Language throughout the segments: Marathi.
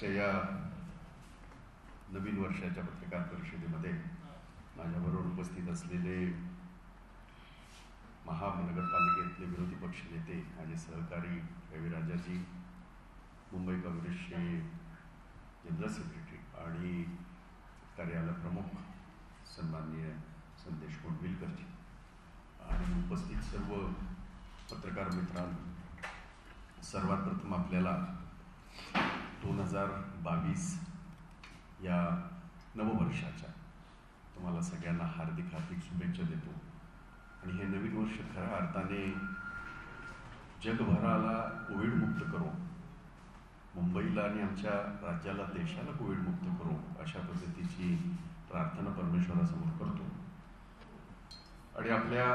आजच्या या नवीन वर्षाच्या पत्रकार परिषदेमध्ये माझ्याबरोबर उपस्थित असलेले महानगरपालिकेतले विरोधी पक्षनेते माझे सहकारी रविराजाजी, मुंबई काँग्रेसचे जनरल सेक्रेटरी आणि कार्यालय प्रमुख सन्माननीय संदेश कोंडविलकरजी आणि उपस्थित सर्व पत्रकार मित्रांनो, सर्वात प्रथम आपल्याला 2022 या नववर्षाच्या तुम्हाला सगळ्यांना हार्दिक शुभेच्छा देतो. आणि हे नवीन वर्ष खऱ्या अर्थाने जगभराला कोविडमुक्त करो, मुंबईला आणि आमच्या राज्याला, देशाला कोविडमुक्त करो अशा पद्धतीची प्रार्थना परमेश्वरासमोर करतो. आणि आपल्या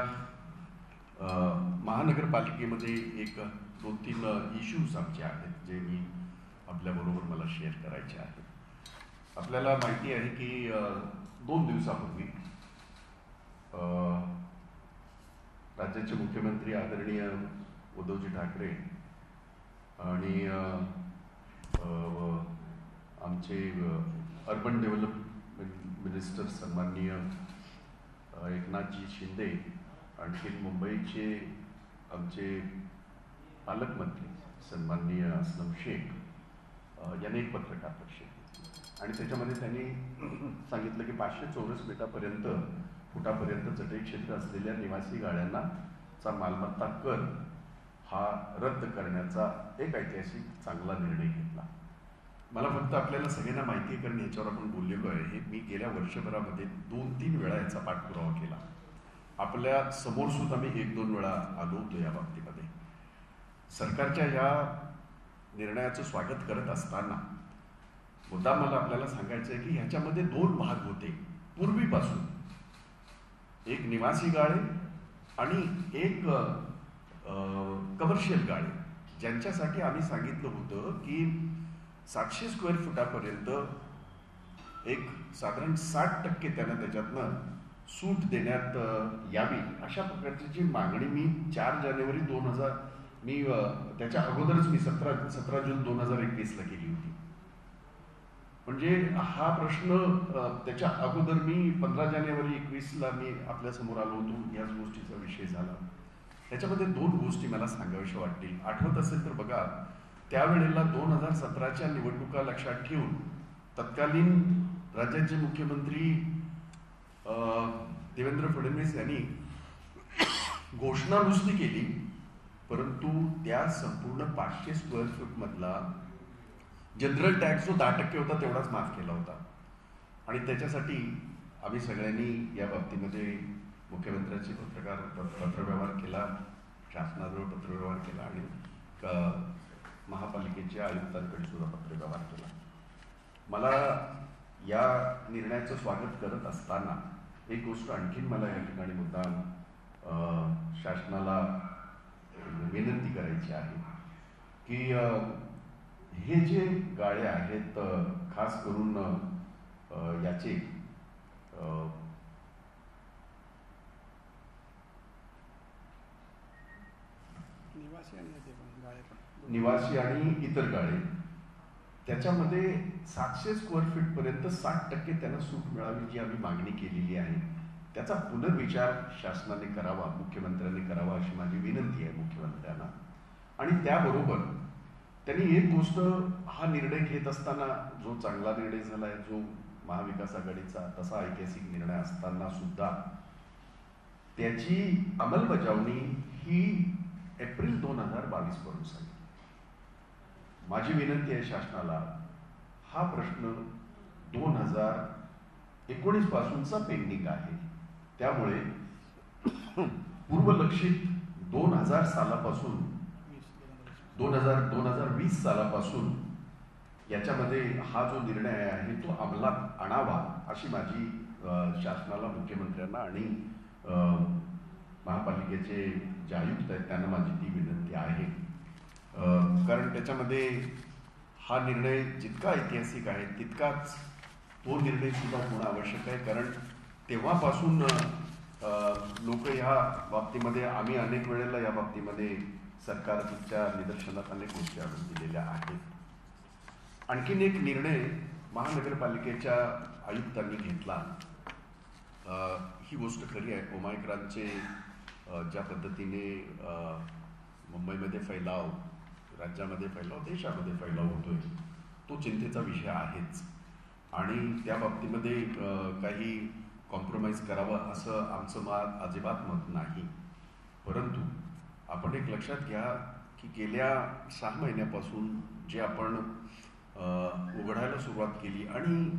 महानगरपालिकेमध्ये एक 2-3 इश्यूज आमचे आहेत जे मी आपल्याबरोबर मला शेअर करायचे आहेत. आपल्याला माहिती आहे की 2 दिवसापूर्वी राज्याचे मुख्यमंत्री आदरणीय उद्धवजी ठाकरे आणि आमचे अर्बन डेव्हलपमेंट मिनिस्टर सन्माननीय एकनाथजी शिंदे, आणखी मुंबईचे आमचे पालकमंत्री सन्माननीय असलम शेख यांनी एक पत्रकार परिषद घेतली आणि त्याच्यामध्ये त्यांनी सांगितलं की 500 चौरस फुटापर्यंत जटे क्षेत्र असलेल्या निवासी गाड्यांना चा मालमत्ता कर हा रद्द करण्याचा एक ऐतिहासिक चांगला निर्णय घेतला. मला फक्त आपल्याला सगळ्यांना माहिती आहे, कारण याच्यावर आपण बोललेलो आहे. हे मी गेल्या वर्षभरामध्ये 2-3 वेळा याचा पाठपुरावा केला. आपल्या समोर सुद्धा मी 1-2 वेळा आलो होतो या बाबतीमध्ये. सरकारच्या या निर्णयाचं स्वागत करत असताना मुद्दा मला आपल्याला सांगायचं आहे की ह्याच्यामध्ये 2 भाग होते पूर्वीपासून. एक निवासी गाळे आणि एक कमर्शियल गाळे, ज्यांच्यासाठी आम्ही सांगितलं होतं की 700 स्क्वेअर फुटापर्यंत एक साधारण 60% त्यांना त्याच्यातनं सूट देण्यात यावी अशा प्रकारची मागणी मी 4 जानेवारी 2000 मी त्याच्या अगोदरच मी 17 जून 2021ला केली होती. म्हणजे हा प्रश्न त्याच्या अगोदर मी 15 जानेवारी 21ला मी आपल्यासमोर आलो होतो. याच गोष्टीचा विषय झाला. त्याच्यामध्ये 2 गोष्टी मला सांगाव्याशा वाटतील. आठवत असेल तर बघा, त्यावेळेला 2017च्या निवडणुका लक्षात ठेवून तत्कालीन राज्याचे मुख्यमंत्री देवेंद्र फडणवीस यांनी घोषणा नुसती केली, परंतु त्या संपूर्ण 500 स्क्वेअर फूट मधला जनरल टॅक्स जो 10% होता तेवढाच माफ केला होता. आणि त्याच्यासाठी आम्ही सगळ्यांनी या बाबतीमध्ये मुख्यमंत्र्यांची पत्रव्यवहार केला, शासनाजवळ पत्रव्यवहार केला आणि महापालिकेच्या आयुक्तांकडे सुद्धा पत्रव्यवहार केला. मला या निर्णयाचं स्वागत करत असताना एक गोष्ट आणखीन मला या ठिकाणी मुद्दाम शासनाला विनंती करायची आहे की हे जे गाळे आहेत, खास करून याचे निवासी आणि इतर गाळे, त्याच्यामध्ये 700 स्क्वेअर फीट पर्यंत 60% त्यांना सूट मिळावी जी आम्ही मागणी केलेली आहे, त्याचा पुनर्विचार शासनाने करावा, मुख्यमंत्र्यांनी करावा अशी माझी विनंती आहे मुख्यमंत्र्यांना. आणि त्याबरोबर त्यांनी एक गोष्ट, हा निर्णय घेत असताना जो चांगला निर्णय झाला आहे, जो महाविकास आघाडीचा तसा ऐतिहासिक निर्णय असताना सुद्धा त्याची अंमलबजावणी ही एप्रिल 2022 करून सांगितली. माझी विनंती आहे शासनाला, हा प्रश्न 2019 पासूनचा पेंडिंग आहे. त्यामुळे पूर्वलक्षित 2000 सालापासून 2020 सालापासून याच्यामध्ये हा जो निर्णय आहे तो अंमलात आणावा अशी माझी शासनाला, मुख्यमंत्र्यांना आणि महापालिकेचे जे आयुक्त आहेत त्यांना माझी ती विनंती आहे. कारण त्याच्यामध्ये हा निर्णय जितका ऐतिहासिक आहे तितकाच तो निर्णय सुद्धा होणं आवश्यक आहे. कारण तेव्हापासून लोक ह्या बाबतीमध्ये, आम्ही अनेक वेळेला या बाबतीमध्ये सरकारच्या निदर्शनात अनेक गोष्टी आणून दिलेल्या आहेत. आणखीन एक निर्णय महानगरपालिकेच्या आयुक्तांनी घेतला. ही गोष्ट खरी आहे. ओमायक्रॉनचे ज्या पद्धतीने मुंबईमध्ये फैलाव, राज्यामध्ये फैलाव, देशामध्ये फैलाव होतोय, तो चिंतेचा विषय आहेच. आणि त्या बाबतीमध्ये काही कॉम्प्रोमाइज करावं असं आमचं अजिबात मत नाही. परंतु आपण एक लक्षात घ्या की गेल्या 6 महिन्यापासून जे आपण उघडायला सुरुवात केली आणि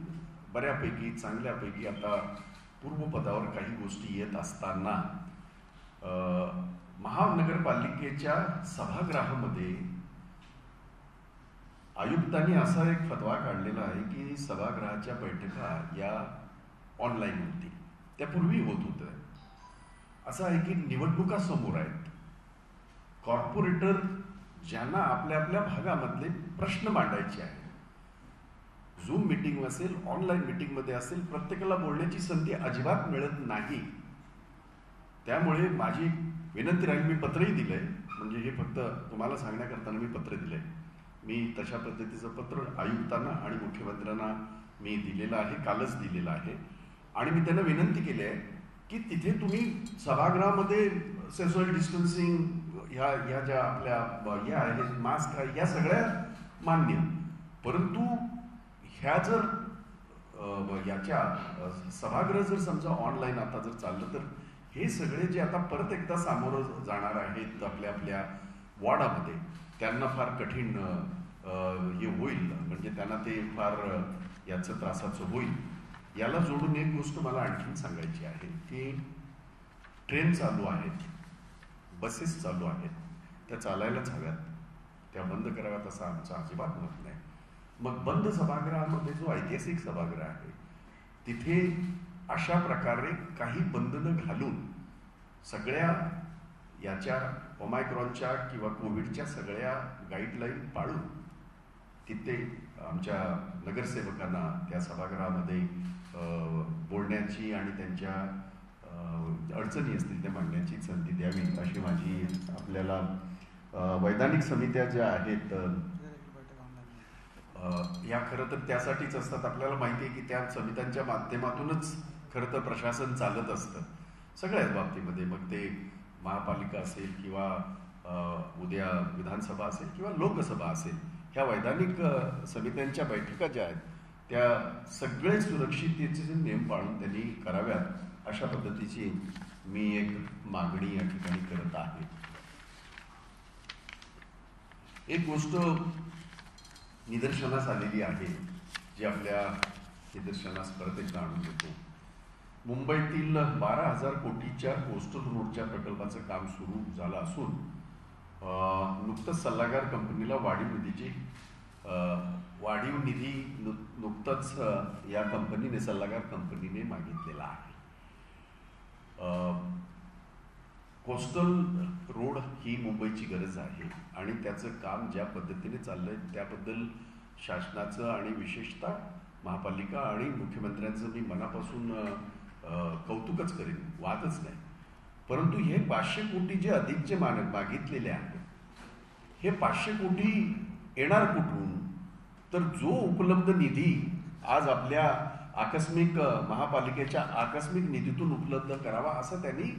बऱ्यापैकी चांगल्यापैकी आता पूर्वपदावर काही गोष्टी येत असताना महानगरपालिकेच्या सभागृहामध्ये आयुक्तांनी असा एक फतवा काढलेला आहे की सभागृहाच्या बैठका या ऑनलाईन होती. त्यापूर्वी होत होतं. असं आहे की निवडणुका समोर आहेत. कॉर्पोरेटर ज्यांना आपल्या आपल्या भागामधले प्रश्न मांडायचे आहेत, झूम मीटिंग असेल, ऑनलाईन मीटिंगमध्ये असेल, प्रत्येकाला बोलण्याची संधी अजिबात मिळत नाही. त्यामुळे माझी विनंती राहील, मी पत्रही दिलंय, म्हणजे हे फक्त तुम्हाला सांगण्याकरताना मी पत्र दिलंय. मी तशा पद्धतीचं पत्र आयुक्तांना आणि मुख्यमंत्र्यांना मी दिलेलं आहे, कालच दिलेलं आहे. आणि मी त्यांना विनंती केली आहे की तिथे तुम्ही सभागृहामध्ये सोशल डिस्टन्सिंग, ह्या ज्या आपल्या या आहेत, मास्क आहे, या सगळ्या मान्य, परंतु ह्या जर याच्या सभागृह जर समजा ऑनलाईन आता जर चाललं तर हे सगळे जे आता परत एकदा सामोरं जाणार आहेत आपल्या आपल्या वॉर्डामध्ये, त्यांना फार कठीण हे होईल. म्हणजे त्यांना ते फार याचं त्रासाचं होईल. याला जोडून एक गोष्ट मला आणखीन सांगायची आहे की ट्रेन चालू आहेत, बसेस चालू आहेत, त्या चालायलाच हव्यात, त्या बंद कराव्यात असं आमचं अजिबात मत नाही. मग बंद सभागृहामध्ये जो ऐतिहासिक सभागृह आहे तिथे अशा प्रकारे काही बंधनं घालून सगळ्या याच्या ओमायक्रॉनच्या किंवा कोविडच्या सगळ्या गाईडलाईन पाळून तिथे आमच्या नगरसेवकांना त्या सभागृहामध्ये बोलण्याची आणि त्यांच्या अडचणी असतील त्या मांडण्याची संधी द्यावी अशी माझी. आपल्याला वैधानिक समित्या ज्या आहेत या खरं तर त्यासाठीच असतात. आपल्याला माहिती आहे की त्या समित्यांच्या माध्यमातूनच खरं तर प्रशासन चालत असतं सगळ्याच बाबतीमध्ये. मग ते महापालिका असेल किंवा उद्या विधानसभा असेल किंवा लोकसभा असेल, ह्या वैधानिक समित्यांच्या बैठका ज्या आहेत त्या सगळे सुरक्षिततेचे नियम पाळून त्यांनी कराव्यात अशा पद्धतीची मी एक मागणी या ठिकाणी करत आहे. एक गोष्ट निदर्शनास आलेली आहे जी आपल्या निदर्शनास परत एकदा आणून देतो. मुंबईतील 12,000 कोटीच्या कोस्टल रोडच्या प्रकल्पाचं काम सुरू झालं असून नुकतंच सल्लागार कंपनीला वाढीव निधी नुकतंच या कंपनीने, सल्लागार कंपनीने मागितलेला आहे. कोस्टल रोड ही मुंबईची गरज आहे आणि त्याचं काम ज्या पद्धतीने चाललंय त्याबद्दल शासनाचं आणि विशेषतः महापालिका आणि मुख्यमंत्र्यांचं मी मनापासून कौतुकच करेन, वादच नाही. परंतु हे 500 कोटी जे अधिकचे मागितलेले आहेत, हे 500 कोटी येणार कुठून? तर जो उपलब्ध निधी आज आपल्या आकस्मिक महापालिकेच्या आकस्मिक निधीतून उपलब्ध करावा असं त्यांनी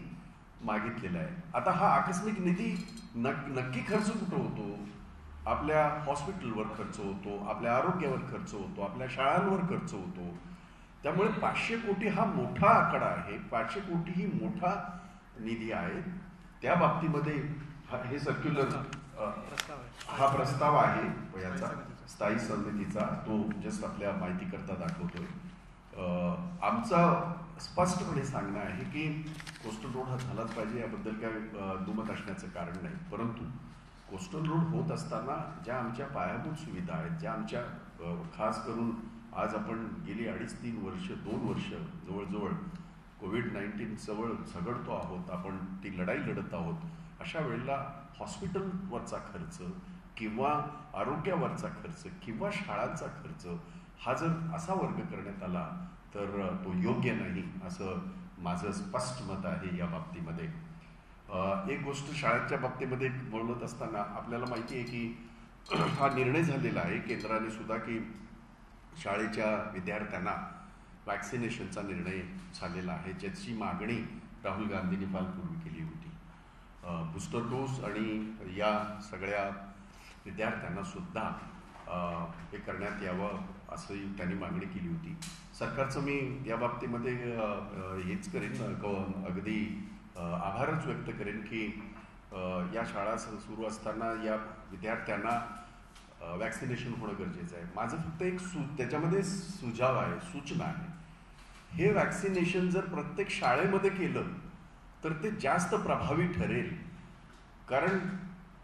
मागितलेलं आहे. आता हा आकस्मिक निधी नक्की खर्च कुठं होतो? आपल्या हॉस्पिटलवर खर्च होतो, आपल्या आरोग्यावर खर्च होतो, आपल्या शाळांवर खर्च होतो. त्यामुळे 500 कोटी हा मोठा आकडा आहे. 500 कोटी ही मोठा निधी आहे. त्या बाबतीमध्ये हे सर्क्युलर हा प्रस्ताव आहे याचा स्थायी समितीचा, तो जस्ट आपल्या माहिती करता दाखवतोय. आमचा स्पष्टपणे सांगणं आहे की कोस्टल रोड हा झालाच पाहिजे, याबद्दल काय दुमत असण्याचं कारण नाही. परंतु कोस्टल रोड होत असताना ज्या आमच्या पायाभूत सुविधा आहेत, ज्या आमच्या खास करून आज आपण गेली 2.5-3 वर्ष 2 वर्ष जवळजवळ कोविड-19 जवळ झगडतो आहोत, आपण ती लढाई लढत आहोत. अशा वेळेला हॉस्पिटलवरचा खर्च किंवा आरोग्यावरचा खर्च किंवा शाळांचा खर्च हा जर असा वर्ग करण्यात आला तर तो योग्य नाही असं माझं स्पष्ट मत आहे या बाबतीमध्ये. एक गोष्ट शाळेच्या बाबतीमध्ये बोलत असताना आपल्याला माहिती आहे की हा निर्णय झालेला आहे केंद्राने सुद्धा की शाळेच्या विद्यार्थ्यांना वॅक्सिनेशनचा निर्णय झालेला आहे, ज्याची मागणी राहुल गांधींनी फार पूर्वी केली होती. बूस्टर डोस आणि या सगळ्या विद्यार्थ्यांना सुद्धा हे करण्यात यावं असंही त्यांनी मागणी केली होती. सरकारचं मी या बाबतीमध्ये हेच करेन, अगदी आभारच व्यक्त करेन की या शाळा सुरू असताना या विद्यार्थ्यांना वॅक्सिनेशन होणं गरजेचं आहे. माझं फक्त एक त्याच्यामध्ये सुझाव आहे, सूचना आहे. हे वॅक्सिनेशन जर प्रत्येक शाळेमध्ये केलं तर ते जास्त प्रभावी ठरेल. कारण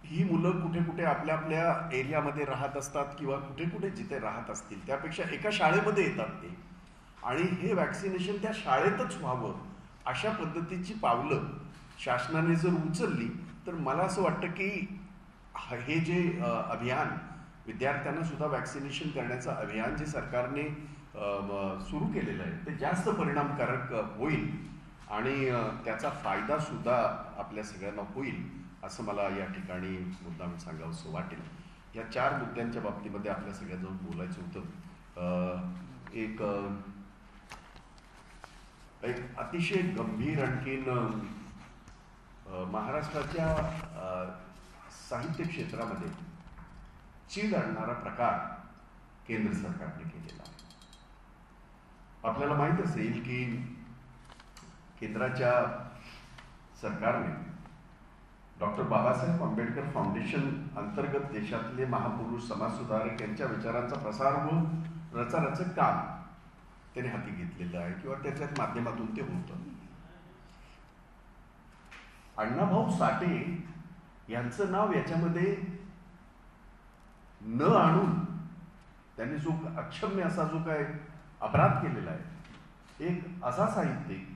ही मुलं कुठे कुठे आपल्या आपल्या एरियामध्ये राहत असतात किंवा कुठे कुठे जिथे राहत असतील त्यापेक्षा एका शाळेमध्ये येतात ते, आणि हे वॅक्सिनेशन त्या शाळेतच व्हावं अशा पद्धतीची पावलं शासनाने जर उचलली तर मला असं वाटतं की हे जे अभियान विद्यार्थ्यांना सुद्धा वॅक्सिनेशन करण्याचं अभियान जे सरकारने सुरू केलेलं आहे ते जास्त परिणामकारक होईल आणि त्याचा फायदा सुद्धा आपल्या सगळ्यांना होईल असं मला या ठिकाणी मुद्दाम सांगावंसं वाटेल. या 4 मुद्द्यांच्या बाबतीमध्ये आपल्या सगळ्यांजवळ बोलायचं होतं. एक अतिशय गंभीर आणखीन महाराष्ट्राच्या साहित्य क्षेत्रामध्ये चीड आणणारा प्रकार केंद्र सरकारने केलेला आहे. आपल्याला माहित असेल की केंद्राच्या सरकारने डॉक्टर बाबासाहेब आंबेडकर फाउंडेशन अंतर्गत देशातले महापुरुष समाजसुधारक यांच्या विचारांचा प्रसार व रचारचं काम त्याने हाती घेतलेलं आहे किंवा त्याच्याच माध्यमातून ते होतं. अण्णाभाऊ साठे यांचं नाव याच्यामध्ये न आणून त्यांनी जो अक्षम्य असा जो काय अपराध केलेला आहे, एक असा साहित्यिक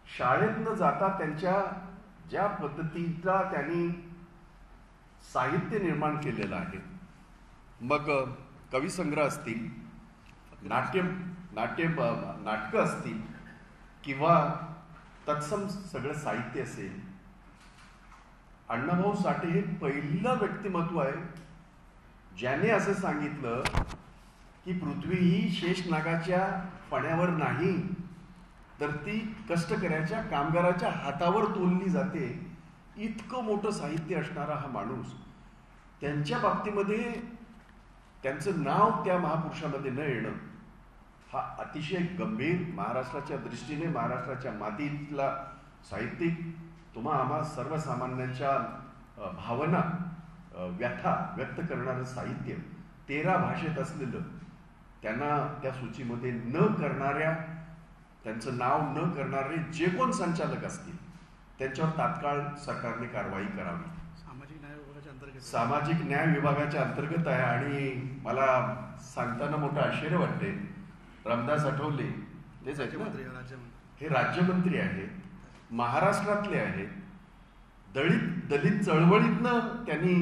शाळेत न जाता त्यांच्या ज्या पद्धतीचा त्यांनी साहित्य निर्माण केलेलं आहे, मग कविसंग्रह असतील, नाटकं असतील किंवा तत्सम सगळं साहित्य असेल, अण्णाभाऊ साठे हे पहिलं व्यक्तिमत्व आहे ज्याने असं सांगितलं की पृथ्वी ही शेषनागाच्या फण्यावर नाही तर ती कष्टकऱ्याच्या कामगाराच्या हातावर तोलली जाते. इतकं मोठं साहित्य असणारा हा माणूस, त्यांच्या बाबतीमध्ये त्यांचं नाव त्या महापुरुषामध्ये न येणं हा अतिशय गंभीर, महाराष्ट्राच्या दृष्टीने महाराष्ट्राच्या मातीतला साहित्यिक, तुम्हा आम्हा सर्वसामान्यांच्या भावना व्यथा व्यक्त करणारं साहित्य 13 भाषेत असलेलं, त्यांना त्या सूचीमध्ये न करणाऱ्या, त्यांचं नाव न करणारे जे कोण संचालक असतील त्यांच्यावर तात्काळ सरकारने कारवाई करावी. सामाजिक न्याय विभागाच्या अंतर्गत आहे. आणि मला सांगताना मोठं आश्चर्य वाटते, रामदास आठवले हे राज्यमंत्री आहेत, महाराष्ट्रातले आहेत, दलित चळवळीतनं त्यांनी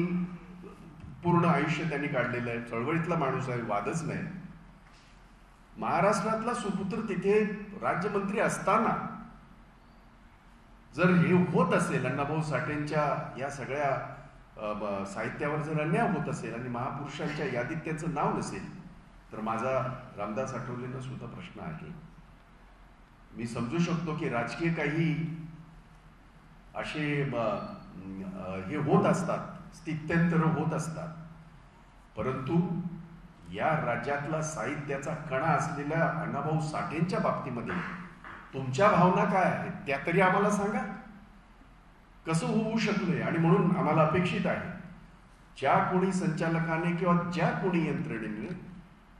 पूर्ण आयुष्य त्यांनी काढलेलं आहे, चळवळीतला माणूस आहे, वादच नाही. महाराष्ट्रातला सुपुत्र तिथे राज्यमंत्री असताना जर हे होत असेल, अण्णाभाऊ साठेंच्या या सगळ्या साहित्यावर जर अन्याय होत असेल आणि महापुरुषांच्या यादीत त्यांचं नाव नसेल, तर माझा रामदास आठवलेंना सुद्धा प्रश्न आहे. मी समजू शकतो की राजकीय काही असे हे होत असतात, स्थित्यंतर होत असतात, परंतु या राज्यातला साहित्याचा कणा असलेल्या अण्णाभाऊ साठेंच्या बाबतीमध्ये तुमच्या भावना काय आहेत त्या तरी आम्हाला सांगा. कसं होऊ शकलंय? आणि म्हणून आम्हाला अपेक्षित आहे ज्या कोणी संचालकाने किंवा ज्या कोणी यंत्रणेने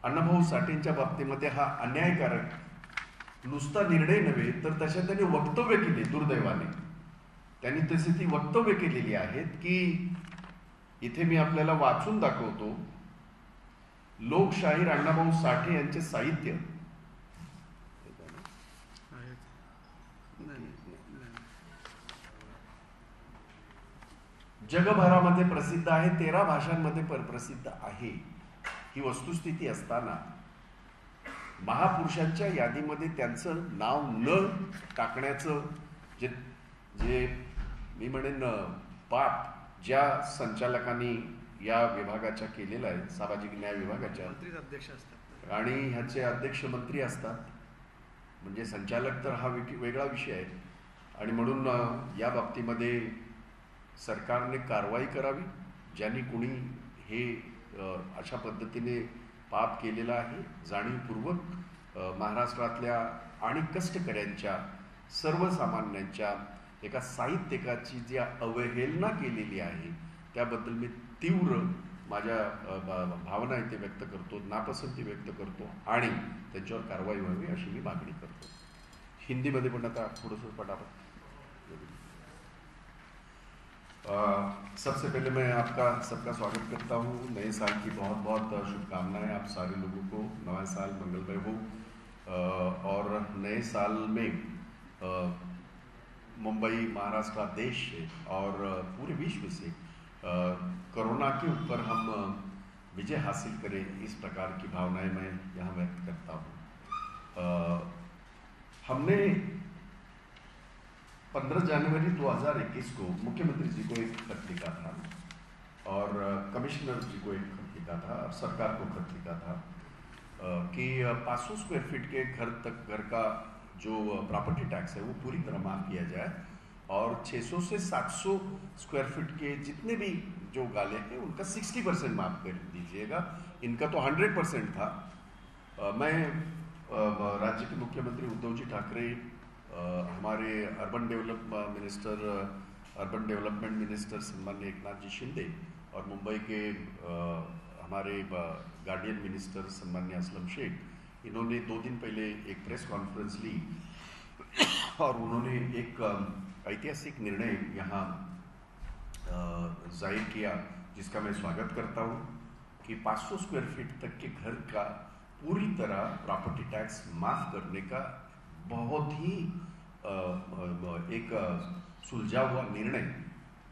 अण्णाभाऊ साठेंच्या बाबतीमध्ये हा अन्यायकारक नुसता निर्णय नव्हे तर तशा त्यांनी वक्तव्य केले, दुर्दैवाने त्यांनी तशी ती वक्तव्य केलेली आहेत की इथे मी आपल्याला वाचून दाखवतो. लोकशाहीर अण्णाभाऊ साठे यांचे साहित्य जगभरामध्ये प्रसिद्ध आहे, 13 भाषांमध्ये प्रसिद्ध आहे. ही वस्तुस्थिती असताना महापुरुषांच्या यादीमध्ये त्यांचं नाव न टाकण्याचं जे मी म्हणेन पाप ज्या संचालकांनी या विभागाच्या केलेला आहे, सामाजिक न्याय विभागाच्या. अध्यक्ष असतात आणि ह्याचे अध्यक्ष मंत्री असतात. म्हणजे संचालक तर हा वेगळा विषय आहे. आणि म्हणून या बाबतीमध्ये सरकारने कारवाई करावी. ज्यांनी कुणी हे अशा पद्धतीने पाप केलेलं आहे, जाणीवपूर्वक महाराष्ट्रातल्या आणि कष्टकऱ्यांच्या, सर्वसामान्यांच्या एका साहित्यिकाची जी अवहेलना केलेली आहे त्याबद्दल मी तीव्र माझ्या भावना इथे व्यक्त करतो, नापसंती व्यक्त करतो आणि त्यांच्यावर कारवाई व्हावी अशी मी मागणी करतो. हिंदीमध्ये पण आता थोडंसं पटापट. सबसे पहले मैं आपका सबका स्वागत करता हूँ. नए साल की बहुत बहुत शुभकामनाएं आप सारे लोगों को. नया साल मंगलमय हो. और नए साल में मुंबई, महाराष्ट्र, देश से और पूरे विश्व से कोरोना के ऊपर हम विजय हासिल करें, इस प्रकार की भावनाएं मैं यहाँ व्यक्त करता हूँ. हमने 15 जनवरी 2021 को मुख्यमंत्री जी को एक खत लिखा था और कमिश्नर जी को एक खत लिखा था और सरकार को खत लिखा था कि 500 स्क्वायर फीट के घर का जो प्रॉपर्टी टैक्स है वो पूरी तरह माफ़ किया जाए और 600 से 700 स्क्वायर फीट के जितने भी जो गाले हैं उनका 60% माफ़ कर दीजिएगा. इनका तो 100% था. मैं राज्य के मुख्यमंत्री उद्धव जी ठाकरे, हमारे अर्बन डेवलपमेंट मिनिस्टर सम्मान्य एकनाथ जी शिंदे और मुंबई के हमारे गार्डियन मिनिस्टर सम्मान्य असलम शेख, इन्होंने 2 दिन पहले एक प्रेस कॉन्फ्रेंस ली और उन्होंने एक ऐतिहासिक निर्णय यहाँ जाहिर किया जिसका मैं स्वागत करता हूँ कि 500 स्क्वायर फीट तक के घर का पूरी तरह प्रॉपर्टी टैक्स माफ़ करने का बहुत ही एक सुलझा हुआ निर्णय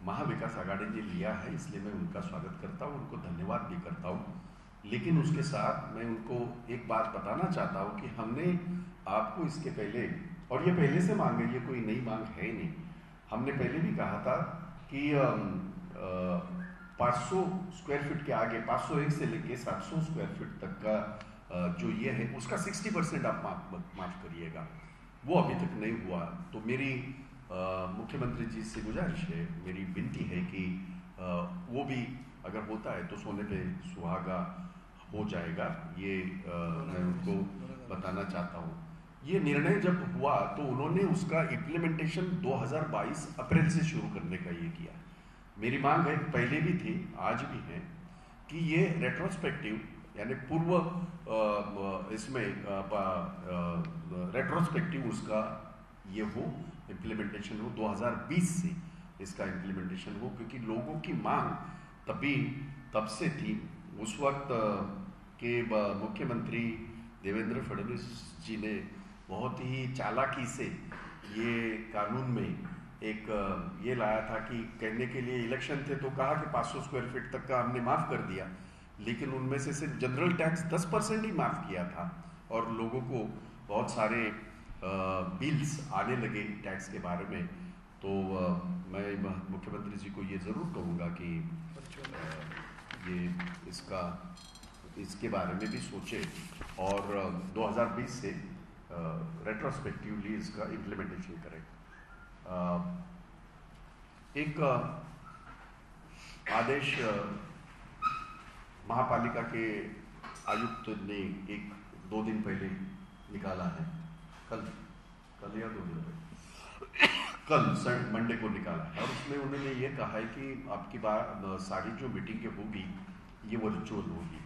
महाविकास आघाड़ी ने लिया है. इसलिए मैं उनका स्वागत करता हूँ, उनको धन्यवाद भी करता हूँ. लेकिन उसके साथ मैं उनको एक बात बताना चाहता हूँ कि हमने आपको इसके पहले, और ये पहले से मांग है, ये कोई नई मांग है नहीं, हमने पहले भी कहा था कि 500 स्क्वायर फीट के आगे 501 से लेके 700 स्क्वायर फीट तक का जो ये है उसका 60% आप माफ़ करिएगा. वो अभी तक नहीं हुआ. तो मेरी मुख्यमंत्री जी से गुजारिश है, मेरी विनती है कि वो भी अगर होता है तो सोने पे सुहागा हो जाएगा. ये मैं उनको बताना चाहता हूँ. ये निर्णय जब हुआ तो उन्होंने उसका इम्प्लीमेंटेशन 2022 अप्रैल से शुरू करने का ये किया. मेरी मांग है, पहले भी थी आज भी है, कि ये रेट्रोस्पेक्टिव यानी पूर्व इसमें रेट्रोस्पेक्टिव उसका ये हो, इम्प्लीमेंटेशन हो, 2020 से इसका इम्प्लीमेंटेशन हो, क्योंकि लोगों की मांग तब से थी. उस वक्त के मुख्यमंत्री देवेंद्र फडणवीस जी ने बहुत ही चालाकी से ये कानून में एक ये लाया था कि कहने के लिए इलेक्शन थे तो कहा कि 500 स्क्वायर फीट तक का हमने माफ़ कर दिया, लेकिन उनमें से सिर्फ जनरल टैक्स 10% ही माफ़ किया था और लोगों को बहुत सारे बिल्स आने लगे टैक्स के बारे में. तो मैं मुख्यमंत्री जी को ये ज़रूर कहूँगा कि ये इसके बारे में भी सोचे और 2020 से रेट्रोस्पेक्टिवली इसका इम्प्लीमेंटेशन करें. एक आदेश महापालिका के आयुक्त ने 1-2 दिन पहले निकाला है, कल या 2 दिन पहले, कल मंडे को निकाला है और उसमें उन्होंने ये कहा है कि आपकी सारी जो मीटिंगें होगी ये वर्चुअल होगी.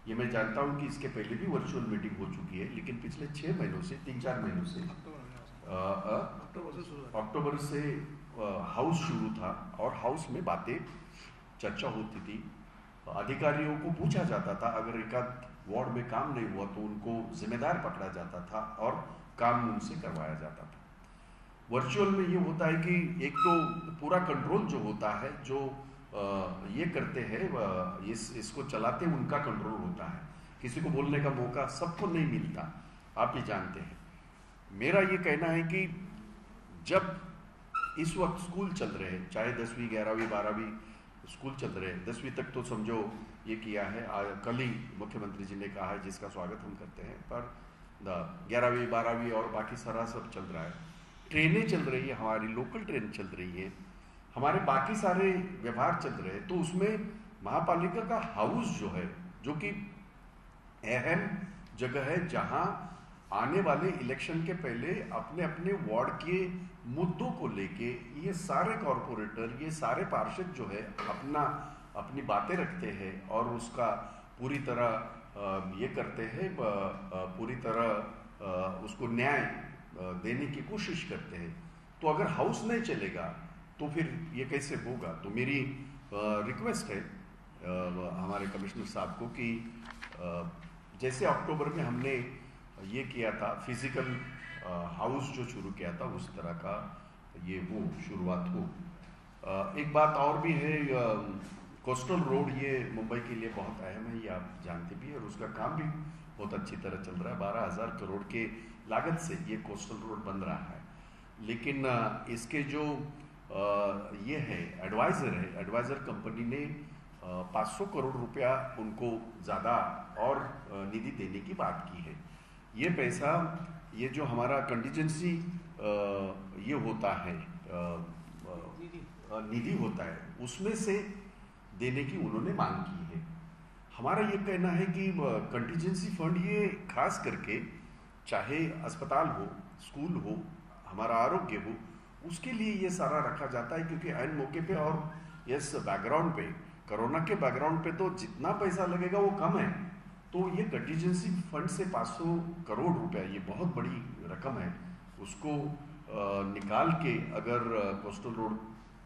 ये मैं जानता हूँ कि इसके पहले भी वर्चुअल मीटिंग हो चुकी है, लेकिन पिछले 6 महीनों से 3-4 महीनों से अक्टूबर से हाउस शुरू था और हाउस में बातें चर्चा होती थी. अधिकारियों को पूछा जाता था, अगर एक आध वार्ड में काम नहीं हुआ तो उनको जिम्मेदार पकड़ा जाता था और काम उनसे करवाया जाता था. वर्चुअल में ये होता है कि एक तो पूरा कंट्रोल जो होता है, जो ये करते हैं इसको चलाते उनका कंट्रोल होता है. किसी को बोलने का मौका सबको नहीं मिलता, आप ही जानते हैं. मेरा ये कहना है कि जब इस वक्त स्कूल चल रहे हैं, चाहे 10वीं 11वीं 12वीं स्कूल चल रहे हैं, 10वीं तक तो समझो ये किया है। कल ही मुख्यमंत्री जी ने कहा है, जिसका स्वागत हम करते हैं, पर 11वीं 12वीं और बाकी सारा सब चल रहा है। ट्रेनें चल रही है, हमारी लोकल ट्रेन चल रही है, हमारे बाकी सारे व्यवहार चल रहे हैं। तो उसमें महापालिका का हाउस जो है, जो कि अहम जगह है, जहां आने वाले इलेक्शन के पहले अपने अपने वार्ड के मुद्दों को लेके ये सारे कॉरपोरेटर, ये सारे पार्षद जो है अपनी बातें रखते हैं और उसका पूरी तरह ये करते हैं, पूरी तरह उसको न्याय देने की कोशिश करते हैं। तो अगर हाउस नहीं चलेगा तो फिर ये कैसे होगा? तो मेरी रिक्वेस्ट है हमारे कमिश्नर साहब को कि जैसे अक्टूबर में हमने ये किया था, फिजिकल हाउस जो शुरू किया था, उस तरह का ये वो शुरुआत हो। एक बात और भी है, कोस्टल रोड ये मुंबई के लिए बहुत अहम है, ये आप जानते भी हैं, और उसका काम भी बहुत अच्छी तरह चल रहा है। 12,000 करोड़ के लागत से ये कोस्टल रोड बन रहा है। लेकिन इसके जो ये है एडवाइज़र कंपनी ने 500 करोड़ रुपया उनको ज़्यादा और निधि देने की बात की है। ये पैसा, ये जो हमारा कंटीजेंसी ये होता है, निधि होता है, उसमें से देने की उन्होंने मांग की है। हमारा ये कहना है कि कंटीजेंसी फंड ये खास करके चाहे अस्पताल हो, स्कूल हो, हमारा आरोग्य हो, उसके लिए ये सारा रखा जाता है, क्योंकि ऐन मौके पे और इस बैकग्राउंड पे, कोरोना के बैकग्राउंड पे तो जितना पैसा लगेगा वो कम है। तो ये कंटीजेंसी फंड से 500 करोड़ रुपया, ये बहुत बड़ी रकम है, उसको निकाल के अगर कोस्टल रोड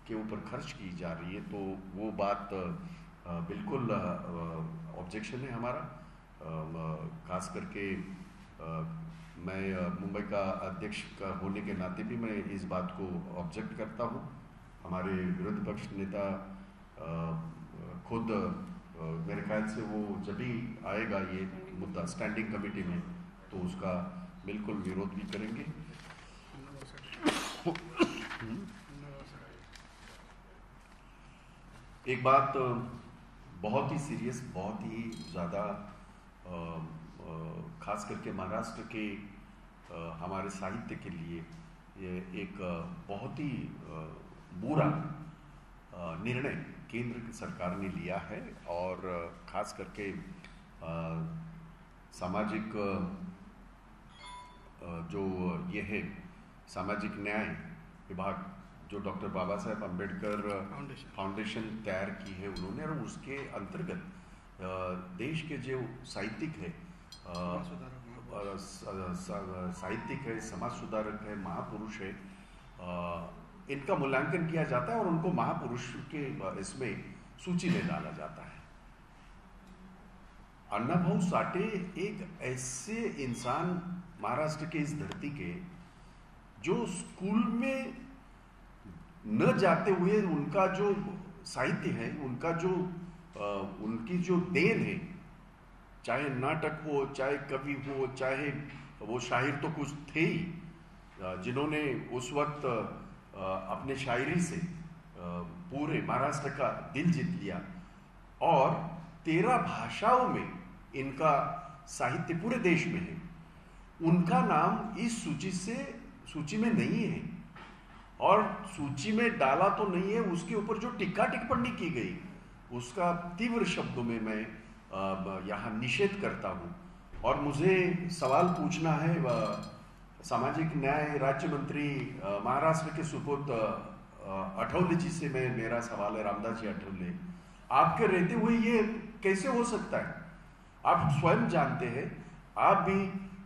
के ऊपर खर्च की जा रही है तो वो बात बिल्कुल ऑब्जेक्शन है हमारा। खास करके मैं मुंबई का अध्यक्ष का होने के नाते भी मैं इस बात को ऑब्जेक्ट करता हूँ। हमारे विरोधी पक्ष नेता खुद मेरे ख्याल से वो जब भी आएगा ये मुद्दा स्टैंडिंग कमेटी में, तो उसका बिल्कुल विरोध भी करेंगे। एक बात बहुत ही सीरियस, बहुत ही ज़्यादा खास करके महाराष्ट्र के हमारे साहित्य के लिए ये एक बहुत ही बुरा निर्णय केंद्र सरकार ने लिया है। और खास करके सामाजिक जो ये है सामाजिक न्याय विभाग, जो डॉक्टर बाबा साहेब अम्बेडकर फाउंडेशन तैयार की है उन्होंने, और उसके अंतर्गत देश के जो साहित्यिक है, साहित्यिक है, समाज सुधारक है, महापुरुष है, इनका मूल्यांकन किया जाता है और उनको महापुरुष के इसमें सूची में डाला जाता है। अण्णाभाऊ साठे एक ऐसे इंसान महाराष्ट्र के इस धरती के, जो स्कूल में न जाते हुए उनका जो साहित्य है, उनका जो उनकी जो देन है, चाहे नाटक हो, चाहे कवि हो, चाहे वो शायर तो कुछ थे ही, जिन्होंने उस वक्त अपने शायरी से पूरे महाराष्ट्र का दिल जीत लिया, और 13 भाषाओं में इनका साहित्य पूरे देश में है। उनका नाम इस सूची में नहीं है, और सूची में डाला तो नहीं है, उसके ऊपर जो टिक्का टिप्पणी की गई उसका तीव्र शब्दों में मैं यहाँ निषेध करता हूँ। और मुझे सवाल पूछना है सामाजिक न्याय राज्य मंत्री महाराष्ट्र के सुपुत्र अठौले जी से, मेरा सवाल है, रामदास जी अठौले, आपके रहते हुए ये कैसे हो सकता है? आप स्वयं जानते हैं, आप भी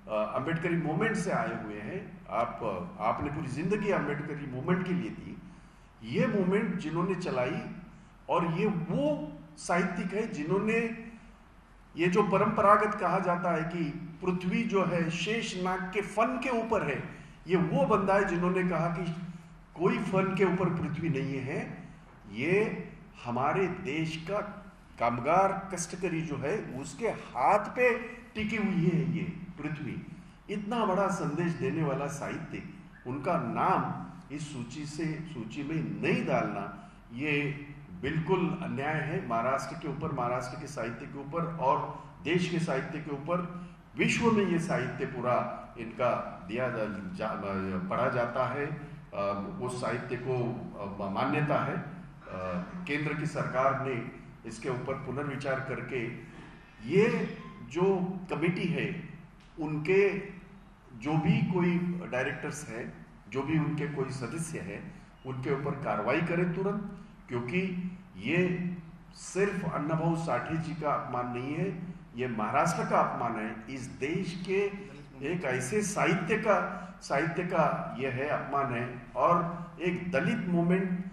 अम्बेडकरी मूवमेंट से आए हुए हैं, आपने पूरी जिंदगी अम्बेडकरी मूवमेंट के लिए दी। ये मूवमेंट जिन्होंने चलाई, और ये वो साहित्यिक है जिन्होंने ये जो परंपरागत कहा जाता है कि पृथ्वी जो है शेषनाग के फन के ऊपर है, ये वो बंदा है जिन्होंने कहा कि कोई फन के ऊपर पृथ्वी नहीं है। ये हमारे देश का कामगार कष्टकरी जो है उसके हाथ पे टिकी हुई है ये पृथ्वी। इतना बड़ा संदेश देने वाला साहित्य, उनका नाम इस सूची में नहीं डालना, ये बिल्कुल अन्याय है महाराष्ट्र के ऊपर, महाराष्ट्र के साहित्य के ऊपर और देश के साहित्य के ऊपर। विश्व में ये साहित्य पूरा इनका पढ़ा जाता है, उस साहित्य को मान्यता है। केंद्र की सरकार ने इसके ऊपर पुनर्विचार करके ये जो कमेटी है उनके जो भी कोई डायरेक्टर्स हैं, जो भी उनके कोई सदस्य हैं, उनके ऊपर कार्रवाई करें तुरंत, क्योंकि ये सिर्फ अन्नाभाऊ साठे जी का अपमान नहीं है, ये महाराष्ट्र का अपमान है। इस देश के एक ऐसे साहित्य का यह है अपमान है, और एक दलित मूवमेंट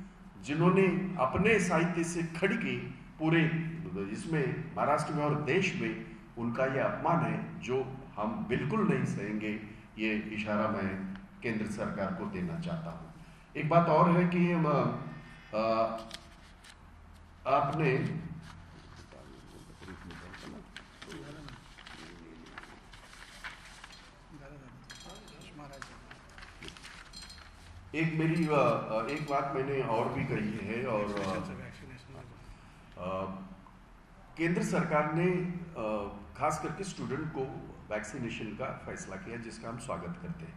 जिन्होंने अपने साहित्य से खड़ी की पूरे इसमें महाराष्ट्र में और देश में, उनका यह अपमान है जो हम बिल्कुल नहीं सहेंगे। ये इशारा मैं केंद्र सरकार को देना चाहता हूं। एक बात और है कि आपने एक बात मैंने और भी कही है, और केंद्र सरकार ने खास करके स्टूडेंट को वैक्सीनेशन का फैसला किया, जिसका हम स्वागत करते हैं।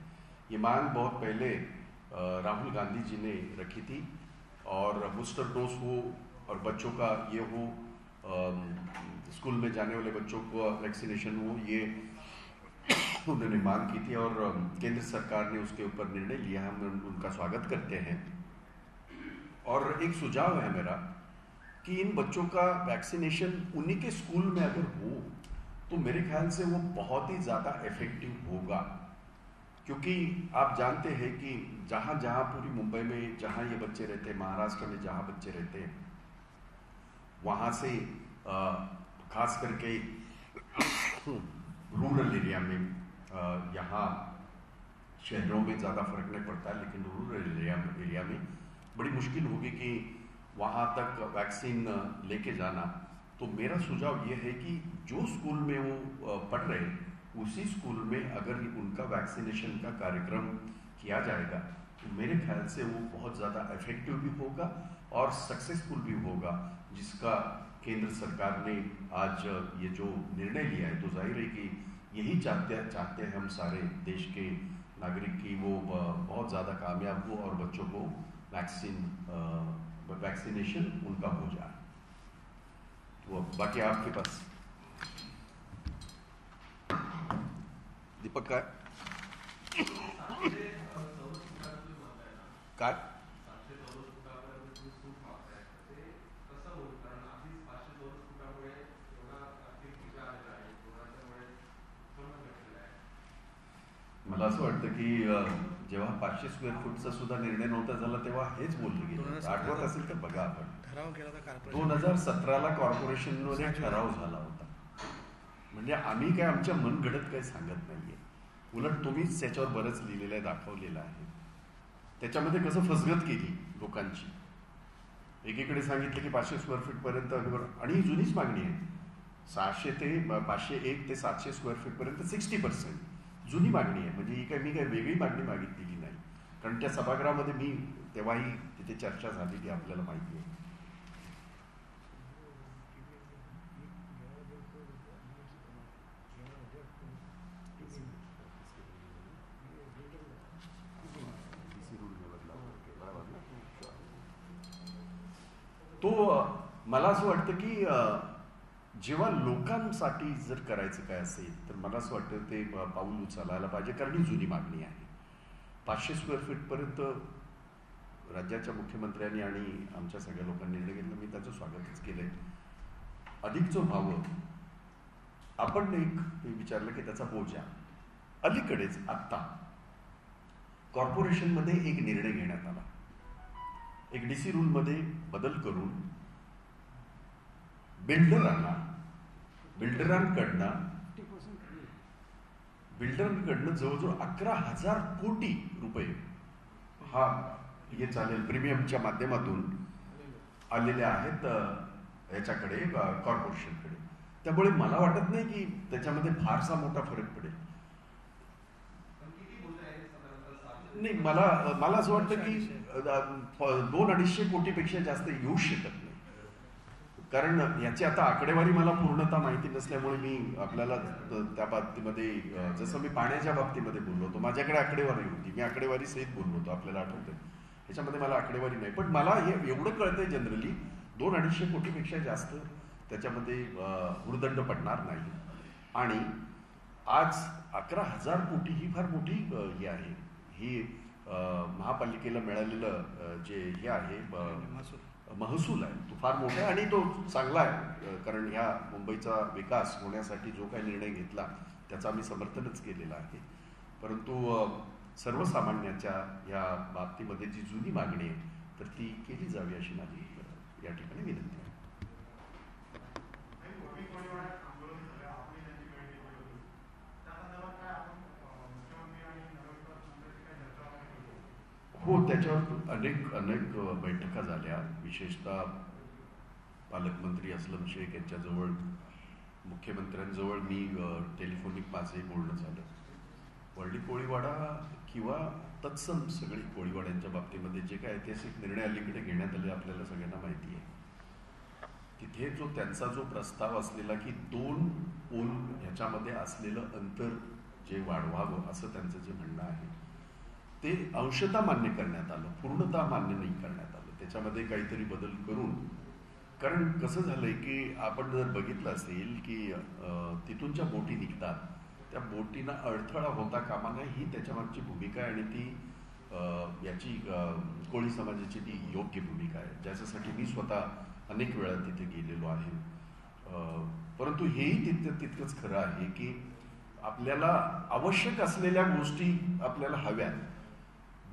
ये मांग बहुत पहले राहुल गांधी जी ने रखी थी, और बूस्टर डोज हो और बच्चों का ये हो, स्कूल में जाने वाले बच्चों को वैक्सीनेशन हो, ये उन्होंने मांग की थी, और केंद्र सरकार ने उसके ऊपर निर्णय लिया। हम उनका स्वागत करते हैं। और एक सुझाव है मेरा कि इन बच्चों का वैक्सीनेशन उन्हीं के स्कूल में अगर हो तो मेरे ख्याल से वो बहुत ही ज़्यादा इफेक्टिव होगा, क्योंकि आप जानते हैं कि जहाँ जहाँ पूरी मुंबई में जहाँ ये बच्चे रहते हैं, महाराष्ट्र में जहाँ बच्चे रहते हैं, वहाँ से खास करके रूरल एरिया में, यहाँ शहरों में ज़्यादा फर्क नहीं पड़ता है, लेकिन रूरल एरिया में बड़ी मुश्किल होगी कि वहाँ तक वैक्सीन लेके जाना। तो मेरा सुझाव ये है कि जो स्कूल में वो पढ़ रहे हैं उसी स्कूल में अगर उनका वैक्सीनेशन का कार्यक्रम किया जाएगा तो मेरे ख्याल से वो बहुत ज़्यादा इफेक्टिव भी होगा और सक्सेसफुल भी होगा, जिसका केंद्र सरकार ने आज ये जो निर्णय लिया है, तो जाहिर है कि यही चाहते हैं हम सारे देश के नागरिक की वो बहुत ज़्यादा कामयाब हो और बच्चों को वैक्सीनेशन उनका हो जाए। तो बाकी आपके पास दीपक काय मला असं वाटतं की जेव्हा 500 स्क्वेअर फूटचा सुद्धा निर्णय नव्हता झाला तेव्हा हेच बोललं गेलं, आठवत असेल तर बघा आपण, ठराव केला होता 2017ला कॉर्पोरेशनमध्ये ठराव झाला होता. म्हणजे आम्ही काय आमच्या मनगडत काही सांगत नाहीये, उलट तुम्हीच त्याच्यावर बरंच लिहिलेलं आहे, दाखवलेलं आहे. त्याच्यामध्ये कसं फसगत केली लोकांची. एकीकडे सांगितलं की 500 स्क्वेअर फीट पर्यंत, आणि जुनीच मागणी आहे 501 ते 700 स्क्वेअर फीट पर्यंत 60% जुनी मागणी आहे. म्हणजे ही काय मी काय वेगळी मागणी मागितलेली नाही, कारण त्या सभागृहामध्ये मी तेव्हाही तिथे चर्चा झालेली आपल्याला माहिती आहे. तो मला असं वाटतं की जेव्हा लोकांसाठी जर करायचं काय असेल तर मला असं वाटतं ते पाऊल उचलायला पाहिजे, कारण ही जुनी मागणी आहे. 500 स्क्वेअर फीटपर्यंत राज्याच्या मुख्यमंत्र्यांनी आणि आमच्या सगळ्या लोकांनी निर्णय घेतला, मी त्याचं स्वागतच केलंय. अधिकचं व्हावं. आपण एक विचारलं की त्याचा बोजा अलीकडेच आत्ता कॉर्पोरेशनमध्ये एक निर्णय घेण्यात आला, एक डीसी रूलमध्ये बदल करून बिल्डरांकडनं जवळजवळ 11,000 कोटी रुपये हा हे चालेल प्रीमियमच्या माध्यमातून आलेले आहेत याच्याकडे, कॉर्पोरेशनकडे. त्यामुळे मला वाटत नाही की त्याच्यामध्ये फारसा मोठा फरक पडेल. नाही, मला असं वाटतं की 200-250 कोटीपेक्षा जास्त येऊ शकत नाही. कारण याची आता आकडेवारी मला पूर्णतः माहिती नसल्यामुळे मी आपल्याला त्या बाबतीमध्ये जसं मी पाण्याच्या बाबतीमध्ये बोललो होतो, माझ्याकडे आकडेवारी होती, मी आकडेवारी सहित बोललो होतो, आपल्याला आठवतंय. ह्याच्यामध्ये मला आकडेवारी नाही, पण मला हे एवढं कळतंय जनरली 200-250 कोटीपेक्षा जास्त त्याच्यामध्ये हुरदंड पडणार नाही. आणि आज 11,000 कोटी ही फार मोठी ही आहे. ही महापालिकेला मिळालेलं जे हे आहे महसूल आहे, तो फार मोठा आहे आणि तो चांगला आहे. कारण ह्या मुंबईचा विकास होण्यासाठी जो काही निर्णय घेतला त्याचा आम्ही समर्थनच केलेलं आहे. परंतु सर्वसामान्याच्या या बाबतीमध्ये जी जुनी मागणी आहे तर ती केली जावी अशी माझी या ठिकाणी विनंती आहे. हो, त्याच्यावर अनेक बैठका झाल्या. विशेषतः पालकमंत्री अस्लम शेख यांच्याजवळ, मुख्यमंत्र्यांजवळ मी टेलिफोनिक माझे बोलणं झालं. वर्ली कोळीवाडा किंवा तत्सम सगळी कोळीवाड्यांच्या बाबतीमध्ये जे काय ऐतिहासिक निर्णय अलीकडे घेण्यात आले आपल्याला सगळ्यांना माहिती आहे. तिथे त्यांचा जो प्रस्ताव असलेला की 2 पूल ह्याच्यामध्ये असलेलं अंतर जे वाढवावं असं त्यांचं जे म्हणणं आहे ते अंशतः मान्य करण्यात आलं, पूर्णतः मान्य नाही करण्यात आलं. त्याच्यामध्ये काहीतरी बदल करून, कारण कसं झालंय की आपण जर बघितलं असेल की तिथून ज्या बोटी निघतात त्या बोटींना अडथळा होता कामा नये ही त्याच्यामागची भूमिका आहे. आणि ती याची कोळी समाजाची ती योग्य भूमिका आहे, ज्याच्यासाठी मी स्वतः अनेक वेळा तिथे गेलेलो आहे. परंतु हेही तितकंच खरं आहे की आपल्याला आवश्यक असलेल्या गोष्टी आपल्याला हव्यात.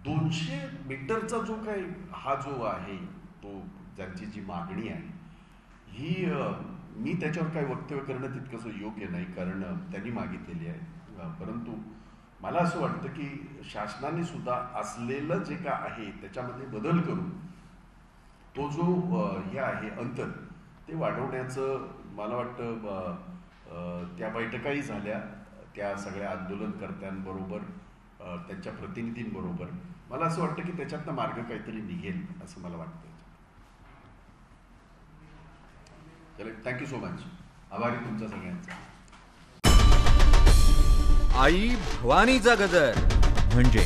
200 मीटरचा जो काही हा जो आहे तो ज्यांची जी मागणी आहे ही मी त्याच्यावर काही वक्तव्य करणं तितकंसं योग्य नाही, कारण त्यांनी मागितलेली आहे. परंतु मला असं वाटतं की शासनाने सुद्धा असलेलं जे काय आहे त्याच्यामध्ये बदल करून तो जो हे आहे अंतर ते वाढवण्याचं मला वाटतं. त्या बैठकाही झाल्या त्या सगळ्या आंदोलनकर्त्यांबरोबर, त्यांच्या प्रतिनिधींबरोबर. मला असं वाटतं की त्याच्यातनं मार्ग काहीतरी निघेल असं मला वाटतं. चला, थँक्यू सो मच. आभारी तुमच्या सगळ्यांचा. आई भवानीचा गजर म्हणजे